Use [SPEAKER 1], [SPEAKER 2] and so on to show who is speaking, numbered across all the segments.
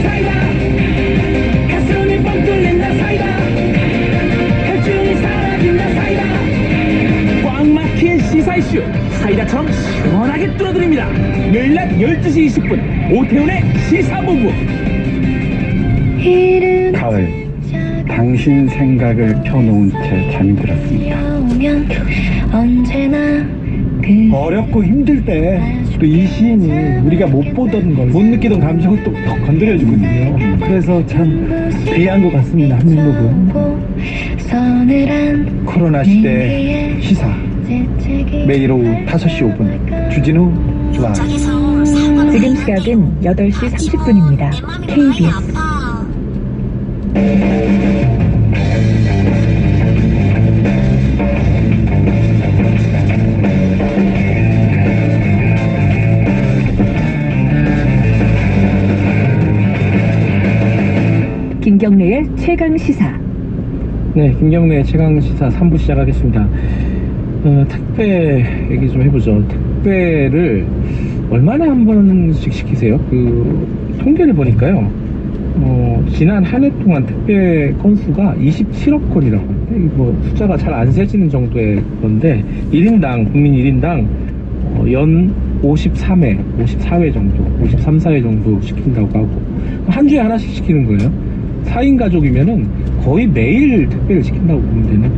[SPEAKER 1] 사이다 가슴이 뻥 뚫린다 사이다 혈중이 사라진다 사이다 꽉 막힌 시사 이슈 사이다처럼 시원하게 뚫어드립니다. 매일 낮 12시 20분 오태훈의 시사본부.
[SPEAKER 2] 가을 당신 생각을 펴놓은 채 잠이 들었습니다. 어렵고 힘들 때 또 이 시인이 우리가 못 보던 걸, 못 느끼던 감정을 또 더 건드려주거든요. 그래서 참 귀한 것 같습니다. 한민록은 코로나 시대 시사 매일 오후 5시 5분 주진우 라이브.
[SPEAKER 3] 지금 시각은 8시 30분입니다. KBS 김경래의 최강시사.
[SPEAKER 4] 네, 김경래의 최강시사 3부 시작하겠습니다. 택배 얘기 좀 해보죠. 택배를 얼마나 한 번씩 시키세요? 통계를 보니까요, 지난 한 해 동안 택배 건수가 27억 건이라고 하는데, 숫자가 잘 안 세지는 정도의 건데, 1인당, 국민 1인당, 연 53회, 54회 정도, 53, 4회 정도 시킨다고 하고, 한 주에 하나씩 시키는 거예요. 4인 가족이면은 거의 매일 택배를 시킨다고 보면 됩니다.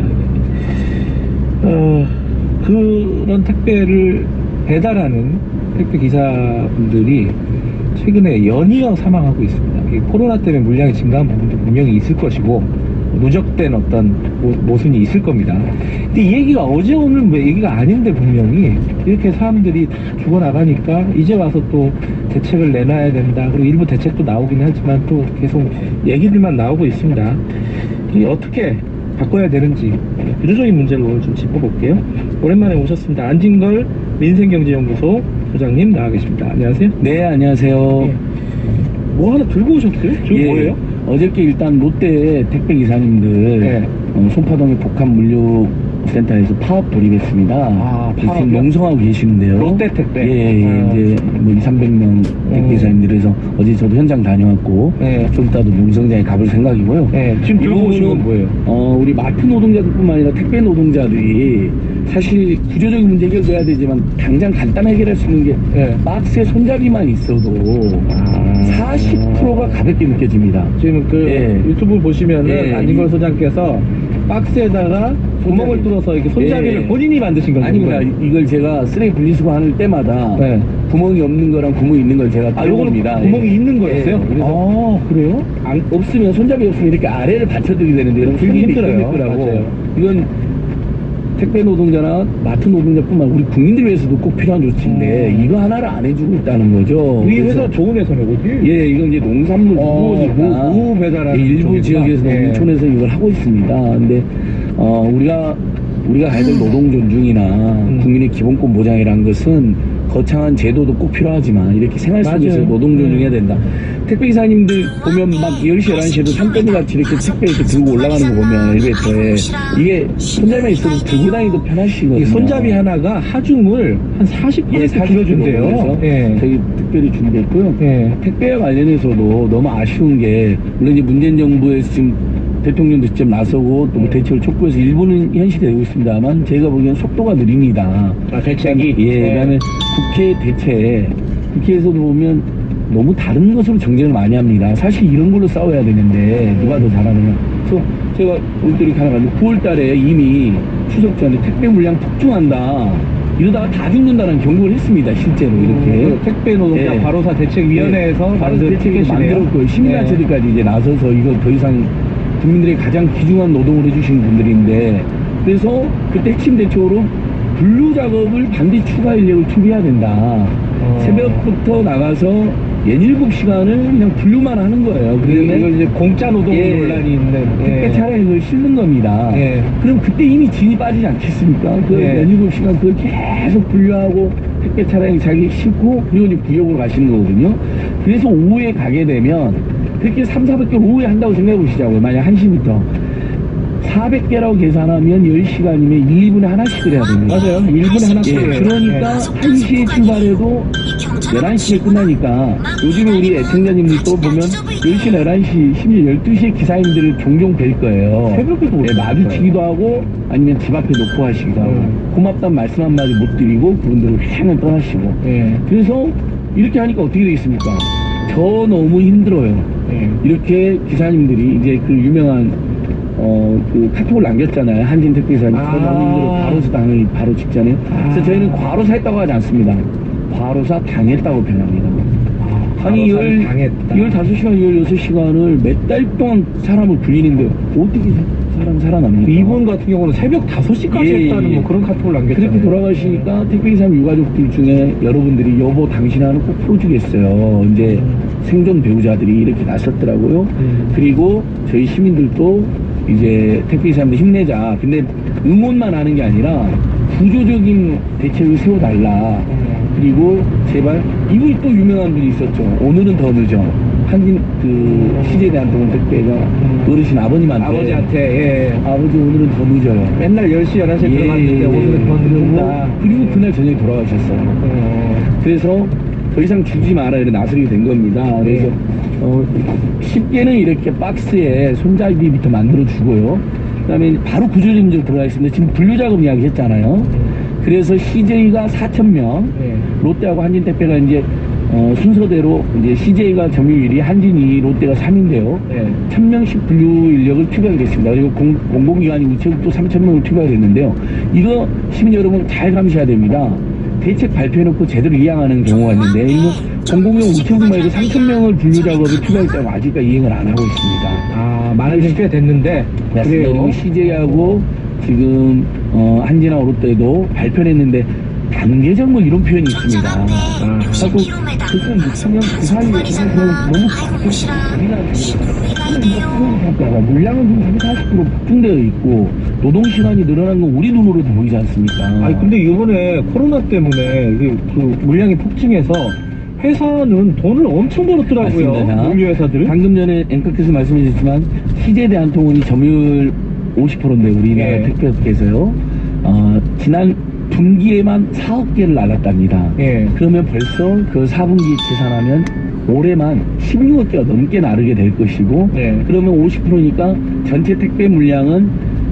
[SPEAKER 4] 그런 택배를 배달하는 택배 기사분들이 최근에 연이어 사망하고 있습니다. 코로나 때문에 물량이 증가한 부분도 분명히 있을 것이고, 누적된 어떤 모순이 있을 겁니다. 근데 이 얘기가 어제 오늘 얘기가 아닌데, 분명히 이렇게 사람들이 다 죽어나가니까 이제 와서 또 대책을 내놔야 된다. 그리고 일부 대책도 나오긴 하지만 또 계속 얘기들만 나오고 있습니다. 이 어떻게 바꿔야 되는지 구조적인 문제를 오늘 좀 짚어볼게요. 오랜만에 오셨습니다. 안진걸 민생경제연구소 소장님 나와 계십니다. 안녕하세요.
[SPEAKER 5] 네, 안녕하세요.
[SPEAKER 4] 예. 뭐 하나 들고 오셨어요? 저거 뭐예요?
[SPEAKER 5] 어저께 일단 롯데 택배 기사님들
[SPEAKER 4] 네.
[SPEAKER 5] 송파동의 복합물류센터에서 파업 돌입했습니다.
[SPEAKER 4] 아,
[SPEAKER 5] 지금
[SPEAKER 4] 파업이요?
[SPEAKER 5] 농성하고 계시는데요.
[SPEAKER 4] 롯데 택배.
[SPEAKER 5] 이제 200~300명 택배 기사님들에서 어제 저도 현장 다녀왔고,
[SPEAKER 4] 네.
[SPEAKER 5] 좀 이따도 농성장에 가볼 생각이고요.
[SPEAKER 4] 네, 지금 들고 오신 건 뭐예요?
[SPEAKER 5] 우리 마트 노동자들뿐만 아니라 택배 노동자들이 사실 구조적인 문제 해결돼야 되지만 당장 간단 해결할 수 있는 게
[SPEAKER 4] 네.
[SPEAKER 5] 박스에 손잡이만 있어도 40%가 가볍게 느껴집니다.
[SPEAKER 4] 지금
[SPEAKER 5] 예.
[SPEAKER 4] 유튜브 보시면은
[SPEAKER 5] 예.
[SPEAKER 4] 안진걸 소장께서 박스에다가 구멍을 뚫어서 이렇게 손잡이를
[SPEAKER 5] 예.
[SPEAKER 4] 본인이 만드신 거죠?
[SPEAKER 5] 아닙니다. 이걸 제가 쓰레기 분리수거 하는 때마다
[SPEAKER 4] 네.
[SPEAKER 5] 구멍이 없는 거랑 구멍이 있는 걸 제가
[SPEAKER 4] 요거는
[SPEAKER 5] 떼어봅니다.
[SPEAKER 4] 구멍이 있는 거였어요?
[SPEAKER 5] 예. 그래서
[SPEAKER 4] 그래요?
[SPEAKER 5] 없으면 손잡이 없으면 이렇게 아래를 받쳐드리게 되는데 이런
[SPEAKER 4] 들기 힘들어요.
[SPEAKER 5] 힘들더라고.
[SPEAKER 4] 맞아요.
[SPEAKER 5] 이건 택배 노동자나 마트 노동자뿐만 우리 국민들 위해서도 꼭 필요한 조치인데 이거 하나를 안 해주고 있다는 거죠.
[SPEAKER 4] 이
[SPEAKER 5] 그래서
[SPEAKER 4] 회사 좋은 회사네, 거기?
[SPEAKER 5] 예, 이건 이제 농산물
[SPEAKER 4] 무 배달하는
[SPEAKER 5] 일부
[SPEAKER 4] 쪽이구나.
[SPEAKER 5] 지역에서
[SPEAKER 4] 예.
[SPEAKER 5] 농촌에서 이걸 하고 있습니다. 근데 우리가 가야 될 노동 존중이나 국민의 기본권 보장이라는 것은 거창한 제도도 꼭 필요하지만 이렇게 생활 속에서
[SPEAKER 4] 맞아요.
[SPEAKER 5] 노동 존중해야 된다. 택배 기사님들 보면 막 10시, 11시에도 산더미 같이 이렇게 택배 이렇게 들고 올라가는 거 보면 엘리베이터에 이게 손잡이만 있어도 들고 다니도 편하시거든요.
[SPEAKER 4] 이 손잡이 하나가 하중을 한 40% 줄여준대요.
[SPEAKER 5] 그래서
[SPEAKER 4] 예.
[SPEAKER 5] 저희 특별히 준비했고요.
[SPEAKER 4] 예.
[SPEAKER 5] 택배와 관련해서도 너무 아쉬운 게 물론 이제 문재인 정부에서 지금 대통령도 직접 나서고 또 대책을 촉구해서 일부는 현실되고 있습니다만 제가 보기엔 속도가 느립니다.
[SPEAKER 4] 대책이?
[SPEAKER 5] 그다음에 국회 대책, 국회에서도 보면 너무 다른 것으로 정쟁을 많이 합니다. 사실 이런 걸로 싸워야 되는데 누가 더 잘하느냐. 그래서 제가 올드릭 하나 가지고 9월 달에 이미 추석 전에 택배 물량 폭증한다. 이러다가 다 죽는다는 경고를 했습니다. 실제로 이렇게.
[SPEAKER 4] 택배 노동자
[SPEAKER 5] 예.
[SPEAKER 4] 바로사 대책위원회에서
[SPEAKER 5] 바로사 대책을 만들었고요. 시민단체들까지 이제 나서서 이거 더 이상 국민들의 가장 귀중한 노동을 해주시는 분들인데, 그래서 그때 핵심 대책으로 분류 작업을 반드시 추가 인력을 투입해야 된다. 새벽부터 나가서 17시간을 그냥 분류만 하는 거예요. 그러면
[SPEAKER 4] 이걸 이제 공짜 노동
[SPEAKER 5] 예.
[SPEAKER 4] 논란이 있는.
[SPEAKER 5] 택배 차량에 그걸 실는 겁니다.
[SPEAKER 4] 예.
[SPEAKER 5] 그럼 그때 이미 진이 빠지지 않겠습니까? 그
[SPEAKER 4] 예.
[SPEAKER 5] 17시간 그걸 계속 분류하고 택배 차량에 자기 싣고 그리고 이제 구역으로 가시는 거거든요. 그래서 오후에 가게 되면 그렇게 3, 400개월 오후에 한다고 생각해 보시자고요. 만약 1시부터. 400개라고 계산하면 10시간이면 1분에 하나씩 해야 됩니다.
[SPEAKER 4] 맞아요. 1분에 하나씩.
[SPEAKER 5] 예, 그러니까 1시에 출발해도 11시에 끝나니까 요즘에 우리 애청자님들도 보면 10시, 11시, 심지어 12시에 기사님들을 종종 뵐 거예요.
[SPEAKER 4] 새벽에도
[SPEAKER 5] 예, 마주치기도 하고 아니면 집 앞에 놓고 하시기도 하고 고맙다는 말씀 한마디 못 드리고 그분들은 휙 떠나시고
[SPEAKER 4] 예.
[SPEAKER 5] 그래서 이렇게 하니까 어떻게 되겠습니까? 저 너무 힘들어요.
[SPEAKER 4] 예.
[SPEAKER 5] 이렇게 기사님들이 이제 그 유명한 그 카톡을 남겼잖아요. 한진 택배기사님.
[SPEAKER 4] 아.
[SPEAKER 5] 저 너무 힘들어. 과로사 당하기 바로 직전에. 그래서 저희는 과로사 했다고 하지 않습니다. 과로사 당했다고 표현합니다. 아니,
[SPEAKER 4] 과로사를 당했다.
[SPEAKER 5] 15시간, 16시간을 몇 달 동안 사람을 굴리는데 어떻게 사람 살아납니까?
[SPEAKER 4] 이분 같은 경우는 새벽 5시까지
[SPEAKER 5] 예,
[SPEAKER 4] 했다는
[SPEAKER 5] 예.
[SPEAKER 4] 뭐 그런 카톡을 남겼잖아요.
[SPEAKER 5] 그렇게 돌아가시니까 택배기사님 유가족들 중에 여러분들이 여보 당신 하는 꼭 풀어주겠어요. 이제 생존 배우자들이 이렇게 나섰더라고요. 그리고 저희 시민들도 이제 택배기사님들 힘내자. 근데 응원만 하는 게 아니라 구조적인 대책을 세워달라. 그리고 제발 이분이 또 유명한 분이 있었죠. 오늘은 더 늦어. 한진 그 CJ대한통운 택배가 어르신 아버님한테
[SPEAKER 4] 아버지한테, 예.
[SPEAKER 5] 아버지 오늘은 더 늦어요.
[SPEAKER 4] 맨날 10시, 11시에 들어갔는데 오늘은 더 늦는다.
[SPEAKER 5] 그리고 그날 저녁에 돌아가셨어요. 그래서 더 이상 주지 말아야 나서게 된 겁니다. 그래서 쉽게는 이렇게 박스에 손잡이부터 만들어 주고요. 그다음에 바로 구조조정으로 들어가겠습니다. 지금 분류 작업 이야기 했잖아요. 그래서 CJ가 4,000명,
[SPEAKER 4] 네.
[SPEAKER 5] 롯데하고 한진택배가 이제 순서대로 이제 CJ가 점유율이 한진이 롯데가 3인데요.
[SPEAKER 4] 네.
[SPEAKER 5] 1,000명씩 분류 인력을 투입하게 됐습니다. 그리고 공공기관이 우체국도 3,000명을 투입하게 됐는데요. 이거 시민 여러분 잘 감시해야 됩니다. 대책 발표해놓고 제대로 이행하는 경우가 있는데 일본 공공용 우체국만 해도 3,000명을 분류 작업에 투입하겠다고 아직까지 이행을 안 하고 있습니다.
[SPEAKER 4] 아, 많은 시간 꽤 됐는데.
[SPEAKER 5] 그래요. 그리고 CJ하고 지금 한진하고 롯데도 발표를 했는데 단계적 뭐 이런 표현이 있습니다. 자꾸 그때 6,000명 그 사이에 그냥 너무 우리나라 물량은 지금 30, 40% 폭증되어 있고 노동 시간이 늘어난 건 우리 눈으로도 보이지 않습니까?
[SPEAKER 4] 아니, 근데 이번에 코로나 때문에 그 물량이 폭증해서 회사는 돈을 엄청 벌었더라고요.
[SPEAKER 5] 맞습니다.
[SPEAKER 4] 물류 회사들은.
[SPEAKER 5] 방금 전에 앵커께서 말씀해 주셨지만 CJ대한통운이 점유율 50%인데 우리나라
[SPEAKER 4] 예.
[SPEAKER 5] 택배업계에서요. 지난 분기에만 4억 개를 날랐답니다.
[SPEAKER 4] 예.
[SPEAKER 5] 그러면 벌써 그 4분기 계산하면 올해만 16억 개가 넘게 나르게 될 것이고
[SPEAKER 4] 예.
[SPEAKER 5] 그러면 50%니까 전체 택배 물량은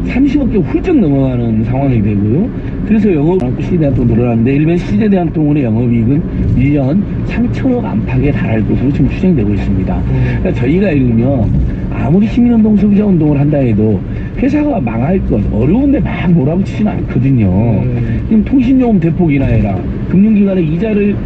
[SPEAKER 5] 30억 개 훌쩍 넘어가는 상황이 되고요. 그래서 영업 CJ대한통운 늘어났는데 일반 CJ대한통운의 영업이익은 1년 3천억 안팎에 달할 것으로 지금 추정되고 있습니다. 그러니까 저희가 읽으면 아무리 시민운동, 소비자운동을 한다 해도 회사가 망할 것, 어려운데 막 몰아붙이지는 않거든요. 지금 통신요금 대폭 인하해라. 금융기관의 이자를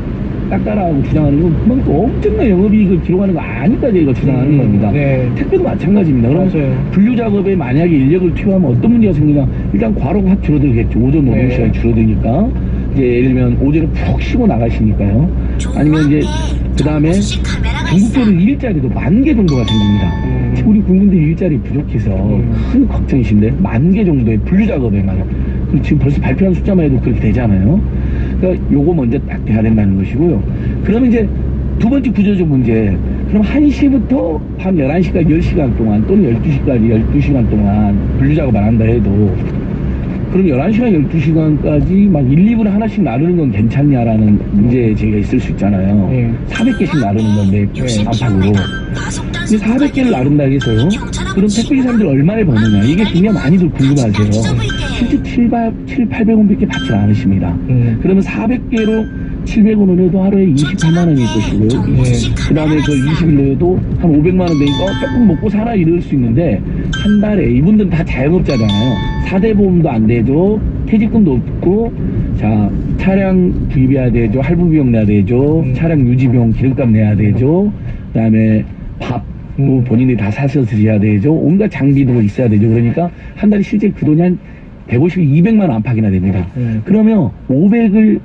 [SPEAKER 5] 깎아라고 주장하는 건 그만큼 엄청난 영업이익을 기록하는 거 아니까 저희가 주장하는 겁니다.
[SPEAKER 4] 네.
[SPEAKER 5] 택배도 마찬가지입니다. 그럼
[SPEAKER 4] 맞아요.
[SPEAKER 5] 분류 작업에 만약에 인력을 투입하면 어떤 문제가 생기냐? 일단 과로가 확 줄어들겠죠. 오전 노동 시간이
[SPEAKER 4] 네.
[SPEAKER 5] 줄어드니까. 이제 예를 들면 오전에 푹 쉬고 나가시니까요. 아니면 이제 그 다음에 전국적으로 일자리도 10,000개 정도가 생깁니다. 지금 우리 국민들 일자리 부족해서 큰 걱정이신데 10,000개 정도의 분류 작업에만 그럼 지금 벌써 발표한 숫자만 해도 그렇게 되잖아요. 그러니까 요거 먼저 딱 돼야 된다는 것이고요. 그러면 이제 두 번째 구조적 문제. 그럼 1시부터 밤 11시까지 10시간 동안 또는 12시까지 12시간 동안 분류 작업 안 한다 해도 그럼 11시간, 12시간까지 막 1, 2분에 하나씩 나르는 건 괜찮냐라는 문제 제기가 있을 수 있잖아요.
[SPEAKER 4] 네.
[SPEAKER 5] 400개씩 나르는 건데, 안팎으로. 근데 400개를 나른다 해서요? 그럼 택배기사님들 얼마에 버느냐? 이게 굉장히 많이들 궁금하세요. 실제 700~800원밖에 받지 않으십니다. 그러면 400개로 700원을 해도 하루에 28만 원일 것이고요. 그 다음에 그 20일로 해도 한 500만 원 되니까 조금 먹고 살아 이럴 수 있는데 한 달에 이분들은 다 자영업자잖아요. 4대 보험도 안 되죠. 퇴직금도 없고 자 차량 구입해야 되죠. 할부 비용 내야 되죠. 차량 유지 비용 기름값 내야 되죠. 그 다음에 밥 본인이 다 사서 드셔야 되죠. 온갖 장비도 있어야 되죠. 그러니까 한 달에 실제 그 돈이 한 150, 200만 원 안팎이나 됩니다. 그러면 500을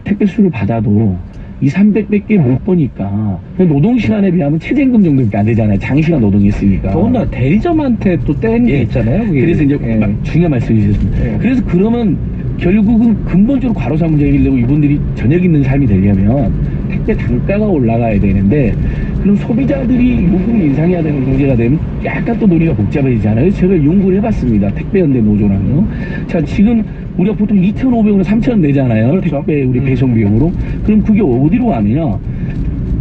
[SPEAKER 5] 택배 수를 받아도 300밖에 못 버니까 노동시간에 비하면 최저임금 정도밖에 안 되잖아요. 장시간 노동했으니까.
[SPEAKER 4] 더군다나 대리점한테 또 뗀 게 있잖아요. 그게.
[SPEAKER 5] 그래서 이제 중요한 말씀 주셨습니다.
[SPEAKER 4] 예.
[SPEAKER 5] 그래서 그러면 결국은 근본적으로 과로사 문제 해결되고 이분들이 저녁 있는 삶이 되려면 택배 단가가 올라가야 되는데 그럼 소비자들이 요금 인상해야 되는 문제가 되면 약간 또 논의가 복잡해지잖아요. 제가 연구를 해봤습니다. 택배연대 노조랑요. 자, 지금 우리가 보통 2,500원, 3,000원 내잖아요.
[SPEAKER 2] 그렇죠.
[SPEAKER 5] 택배 우리 배송 비용으로. 그럼 그게 어디로 가느냐?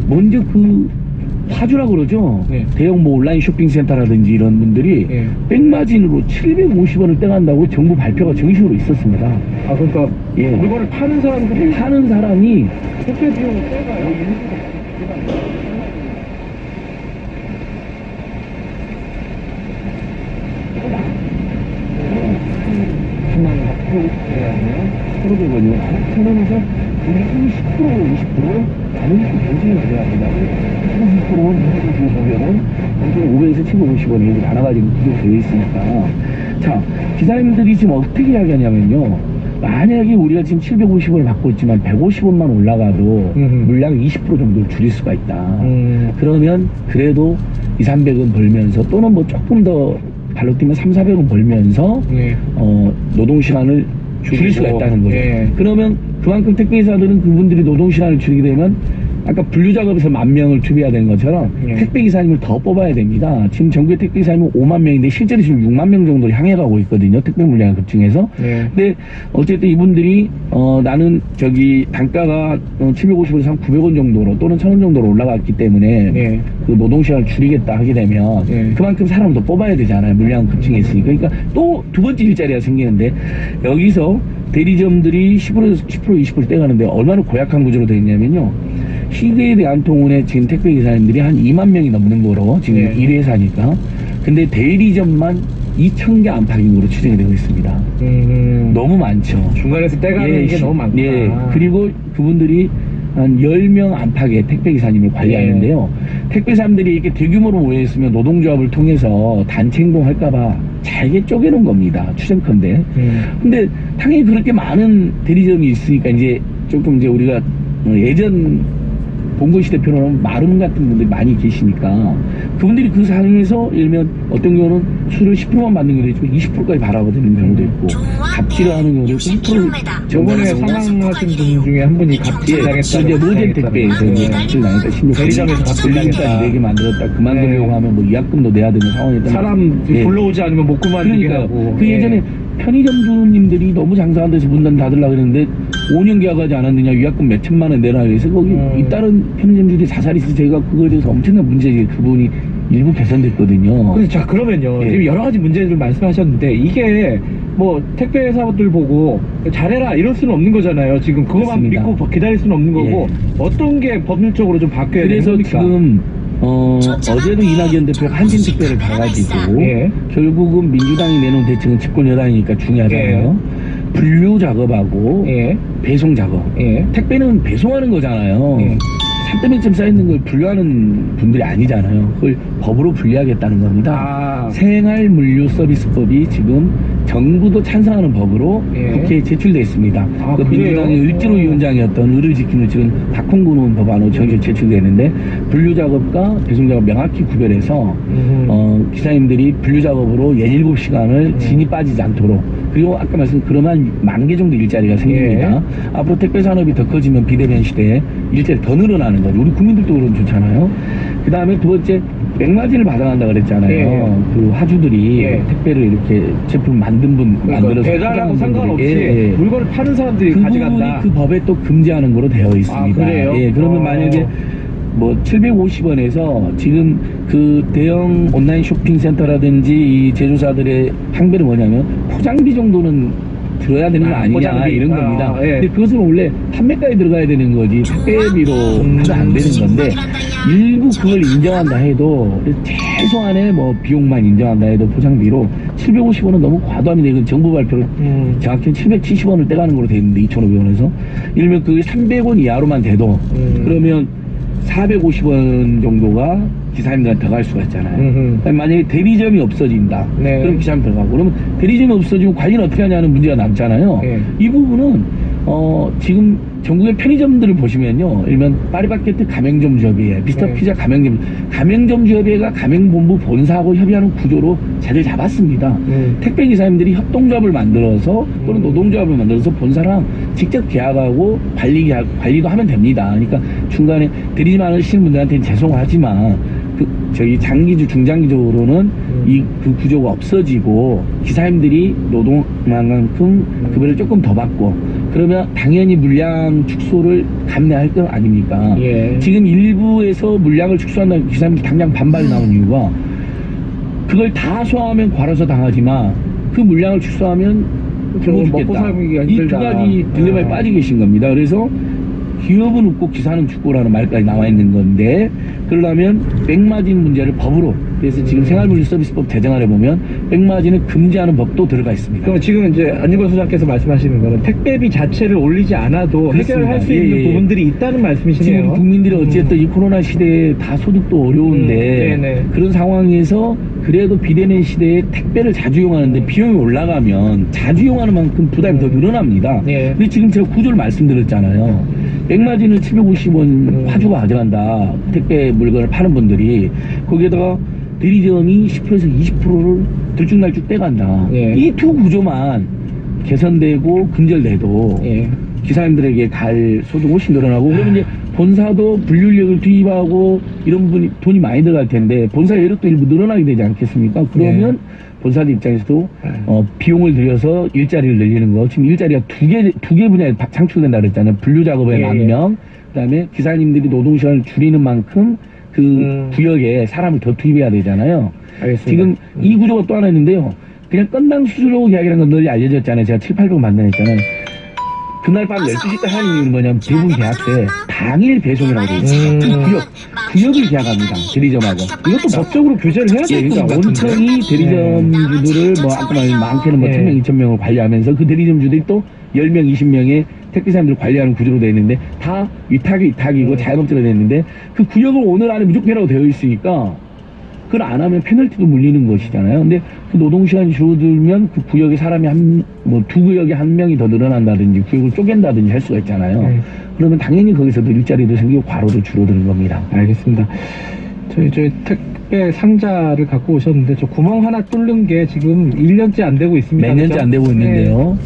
[SPEAKER 5] 먼저 그 파주라고 그러죠.
[SPEAKER 2] 네.
[SPEAKER 5] 대형 뭐 온라인 쇼핑센터라든지 이런 분들이
[SPEAKER 2] 네.
[SPEAKER 5] 백마진으로 750원을 떼간다고 정부 발표가 정식으로 있었습니다.
[SPEAKER 2] 아, 그러니까
[SPEAKER 5] 예.
[SPEAKER 2] 물건을 파는 사람들이
[SPEAKER 5] 파는 사람이
[SPEAKER 2] 택배 비용을 떼가요.
[SPEAKER 5] 서로 되거든요. 4,000원에서 우리 10% 20% 나는 변동이 돼야 된다. 20%는 295면 500에서 750원이 이렇게 나눠가지고 구조되어 있으니까. 자, 기사님들이 지금 어떻게 이야기하냐면요. 만약에 우리가 지금 750원을 받고 있지만 150원만 올라가도 물량 20% 정도를 줄일 수가 있다. 그러면 그래도 2, 300원 벌면서 또는 뭐 조금 더 발로 뛰면 3, 400원 벌면서
[SPEAKER 2] 네.
[SPEAKER 5] 노동시간을 줄일 수가 있다는 거죠.
[SPEAKER 2] 예.
[SPEAKER 5] 그러면 그만큼 택배기사들은 그분들이 노동시간을 줄이게 되면 아까 분류작업에서 10,000명을 준비해야 되는 것처럼
[SPEAKER 2] 예.
[SPEAKER 5] 택배기사님을 더 뽑아야 됩니다. 지금 전국의 택배기사님은 5만 명인데 실제로 지금 6만 명 정도를 향해 가고 있거든요. 택배 물량이 급증해서.
[SPEAKER 2] 예.
[SPEAKER 5] 근데 어쨌든 이분들이 나는 저기 단가가 750원에서 한 900원 정도로 또는 1,000원 정도로 올라갔기 때문에
[SPEAKER 2] 예.
[SPEAKER 5] 그 노동시간을 줄이겠다 하게 되면
[SPEAKER 2] 예.
[SPEAKER 5] 그만큼 사람도 뽑아야 되잖아요. 물량 급증했으니까. 그러니까 또 두 번째 일자리가 생기는데 여기서 대리점들이 10%, 20% 떼가는데 얼마나 고약한 구조로 되어 있냐면요. 시대에 대한 통운에 지금 택배기사님들이 한 2만 명이 넘는 거로 지금
[SPEAKER 2] 예.
[SPEAKER 5] 1위 회사니까. 근데 대리점만 2,000개 안팎인 거로 추정이 되고 있습니다. 너무 많죠.
[SPEAKER 2] 중간에서 떼가는 게 너무 많구나.
[SPEAKER 5] 예, 그리고 그분들이 한 10명 안팎의 택배기사님을 관리하는데요. 택배사님들이 이렇게 대규모로 모여있으면 노동조합을 통해서 단체 행동할까봐 잘게 쪼개놓은 겁니다. 추정컨대. 근데 당연히 그렇게 많은 대리점이 있으니까 이제 조금 이제 우리가 예전 봉건시대 표현으로 마름 같은 분들이 많이 계시니까 그분들이 그 상황에서 예를 들면 어떤 경우는 수를 10%만 받는 경우도 있고 20%까지 바라보는 경우도 있고 갑질을 하는 경우도 있고
[SPEAKER 2] 저번에 사망하신 분 중에 한 분이 갑질 당했다.
[SPEAKER 5] 이제 노잼 택배에서 이제 갑질 당했다. 심지어
[SPEAKER 2] 대리점에서 갑질 당했다.
[SPEAKER 5] 내게 만들었다. 그만두려고
[SPEAKER 2] 네.
[SPEAKER 5] 하면 뭐 위약금도 내야 되는 상황이다.
[SPEAKER 2] 사람
[SPEAKER 5] 예.
[SPEAKER 2] 불러오지 않으면 못 그만두게
[SPEAKER 5] 그러니까
[SPEAKER 2] 하고.
[SPEAKER 5] 그 예전에
[SPEAKER 2] 예.
[SPEAKER 5] 편의점 주님들이 너무 장사한 데서 문단 닫으려고 그랬는데 5년 계약하지 않았느냐 위약금 몇 천만 원 내라 그래서 거기 잇따른 편의점주들이 자살이 있어서 제가 그거에 대해서 엄청난 문제지 그분이 일부 개선됐거든요.
[SPEAKER 2] 그래서 자 그러면요
[SPEAKER 5] 예.
[SPEAKER 2] 지금 여러 가지 문제를 말씀하셨는데 이게 뭐 택배 회사들 보고 잘해라 이럴 수는 없는 거잖아요. 지금 그것만
[SPEAKER 5] 맞습니다.
[SPEAKER 2] 믿고 기다릴 수는 없는 거고 어떤 게 법률적으로 좀 바뀌어야 되는
[SPEAKER 5] 그래서
[SPEAKER 2] 겁니까?
[SPEAKER 5] 지금 어제도 이낙연 대표가 한진택배를 가가지고
[SPEAKER 2] 예.
[SPEAKER 5] 결국은 민주당이 내놓은 대책은 집권 여당이니까 중요하잖아요. 분류 작업하고
[SPEAKER 2] 예.
[SPEAKER 5] 배송 작업.
[SPEAKER 2] 예.
[SPEAKER 5] 택배는 배송하는 거잖아요.
[SPEAKER 2] 예.
[SPEAKER 5] 산더미쯤 쌓여있는 걸 분류하는 분들이 아니잖아요. 그걸 법으로 분류하겠다는 겁니다.
[SPEAKER 2] 아.
[SPEAKER 5] 생활물류서비스법이 지금 정부도 찬성하는 법으로
[SPEAKER 2] 예.
[SPEAKER 5] 국회에 제출되어 있습니다.
[SPEAKER 2] 아,
[SPEAKER 5] 그
[SPEAKER 2] 그래요?
[SPEAKER 5] 민주당의 을지로 위원장이었던 의를 지키는 지금 박홍근 의원 법안으로 정식 제출되는데 분류작업과 배송작업 명확히 구별해서 기사님들이 분류작업으로 17시간을 진이 빠지지 않도록 그리고 아까 말씀 그러면 10,000개 정도 일자리가 생깁니다. 앞으로 택배 산업이 더 커지면 비대면 시대에 일자리 더 늘어나는 거죠. 우리 국민들도 그러면 좋잖아요. 그 다음에 두 번째 맥마진을 받아간다 그랬잖아요. 그 화주들이 택배를 이렇게 제품 만든 분 만들어서
[SPEAKER 2] 배달하고
[SPEAKER 5] 포장한
[SPEAKER 2] 상관없이
[SPEAKER 5] 분들이,
[SPEAKER 2] 물건을 파는 사람들이
[SPEAKER 5] 그 부분이
[SPEAKER 2] 가져간다.
[SPEAKER 5] 그 법에 또 금지하는 거로 되어 있습니다.
[SPEAKER 2] 아, 그래요?
[SPEAKER 5] 예, 그러면 만약에 뭐 750원에서 지금 그 대형 온라인 쇼핑센터라든지 이 제조사들의 항배는 뭐냐면 포장비 정도는 들어야 되는 거 아니냐
[SPEAKER 2] 포장비.
[SPEAKER 5] 이런 겁니다.
[SPEAKER 2] 예.
[SPEAKER 5] 근데 그것은 원래 판매가에 들어가야 되는 거지 택배비로 해도 안 되는 건데 일부 그걸 인정한다 해도 최소한의 뭐 비용만 인정한다 해도 포장비로 750원은 너무 과도합니다. 이건 정부 발표를 정확히 770원을 떼가는 걸로 되어 있는데 2,500원에서 예를 들면 그게 300원 이하로만 돼도 그러면 450원 정도가 기사님들한테 들어갈 수가 있잖아요. 만약에 대리점이 없어진다.
[SPEAKER 2] 네.
[SPEAKER 5] 그럼 기사님 들어가고. 그러면 대리점이 없어지면 관리는 어떻게 하냐는 문제가 남잖아요.
[SPEAKER 2] 네.
[SPEAKER 5] 이 부분은 지금 전국의 편의점들을 보시면요. 일면 파리바게뜨 가맹점주협의회, 미스터
[SPEAKER 2] 네.
[SPEAKER 5] 피자 가맹점주협의회가 가맹본부 본사하고 협의하는 구조로 자리를 잡았습니다. 택배기사님들이 협동조합을 만들어서 또는 노동조합을 만들어서 본사랑 직접 계약하고 관리도 하면 됩니다. 그러니까 중간에 드리지 않으시는 분들한테는 죄송하지만 저희 장기주, 중장기적으로는 그 구조가 없어지고 기사님들이 노동만큼 급여를 조금 더 받고 그러면 당연히 물량 축소를 감내할 거 아닙니까?
[SPEAKER 2] 예.
[SPEAKER 5] 지금 일부에서 물량을 축소한다는 기사님들 당장 반발이 나온 이유가 그걸 다 소화하면 과로사 당하지만 그 물량을 축소하면
[SPEAKER 2] 먹고
[SPEAKER 5] 죽겠다.
[SPEAKER 2] 살기가
[SPEAKER 5] 이 두
[SPEAKER 2] 힘들다.
[SPEAKER 5] 가지 딜레마에 빠져 계신 겁니다. 그래서 기업은 웃고 기사는 죽고라는 말까지 나와 있는 건데 그러려면 백마진 문제를 법으로 그래서 지금 생활물류서비스법 제정안에 보면 백마진을 금지하는 법도 들어가 있습니다.
[SPEAKER 2] 그럼 지금 이제 안유건 소장께서 말씀하시는 거는 택배비 자체를 올리지 않아도
[SPEAKER 5] 그렇습니다.
[SPEAKER 2] 해결할 수
[SPEAKER 5] 예,
[SPEAKER 2] 있는
[SPEAKER 5] 예.
[SPEAKER 2] 부분들이 있다는 말씀이시네요.
[SPEAKER 5] 지금 국민들이 어쨌든 이 코로나 시대에 다 소득도 어려운데
[SPEAKER 2] 네네.
[SPEAKER 5] 그런 상황에서 그래도 비대면 시대에 택배를 자주 이용하는데 비용이 올라가면 자주 이용하는 만큼 부담이 더 늘어납니다.
[SPEAKER 2] 네.
[SPEAKER 5] 근데 지금 제가 구조를 말씀드렸잖아요. 백마진을 750원 화주가 가져간다. 택배 물건을 파는 분들이 거기에다가 대리점이 10%에서 20%를 들쭉날쭉 떼간다.
[SPEAKER 2] 예.
[SPEAKER 5] 이 두 구조만 개선되고 근절돼도
[SPEAKER 2] 예.
[SPEAKER 5] 기사님들에게 갈 소득 훨씬 늘어나고 그러면 이제 본사도 분류력을 투입하고 이런 분이 돈이 많이 들어갈 텐데 본사 여력도 일부 늘어나게 되지 않겠습니까? 그러면 본사들 입장에서도 비용을 들여서 일자리를 늘리는 거 지금 일자리가 두 개 분야에 창출된다 그랬잖아요. 분류 작업에
[SPEAKER 2] 예.
[SPEAKER 5] 10,000명 그다음에 기사님들이 노동시간을 줄이는 만큼 그 구역에 사람을 더 투입해야 되잖아요.
[SPEAKER 2] 알겠습니다.
[SPEAKER 5] 지금 이 구조가 또 하나 있는데요. 그냥 건당 수수료 계약이라는 건 널리 알려졌잖아요. 제가 700~800 만들었잖아요. 그날 밤 12시까지 하는 이유는 뭐냐면 대부분 계약서에 당일 배송이라고 되어 있습니다. 그 구역을 계약합니다. 대리점하고.
[SPEAKER 2] 이것도 법적으로 교제를 해야
[SPEAKER 5] 예,
[SPEAKER 2] 될 것
[SPEAKER 5] 그러니까
[SPEAKER 2] 같은데.
[SPEAKER 5] 온천이 대리점주들을 뭐 아까 말한 많게는 뭐 1,000명, 2,000명을 관리하면서 그 대리점주들이 또 10명, 20명의 택배사님들을 관리하는 구조로 되어 있는데 다 위탁이고 자영업자로 되어 있는데 그 구역을 오늘 안에 무조건이라고 되어 있으니까 그걸 안 하면 페널티도 물리는 것이잖아요. 근데 그 노동시간이 줄어들면 그 구역에 사람이 두 구역에 한 명이 더 늘어난다든지 구역을 쪼갠다든지 할 수가 있잖아요. 그러면 당연히 거기서도 일자리도 생기고 과로도 줄어드는 겁니다.
[SPEAKER 2] 알겠습니다. 저희 택배 상자를 갖고 오셨는데 저 구멍 하나 뚫는 게 지금 1년째 안 되고 있습니다.
[SPEAKER 5] 몇 년째
[SPEAKER 2] 그죠?
[SPEAKER 5] 안 되고 있는데요.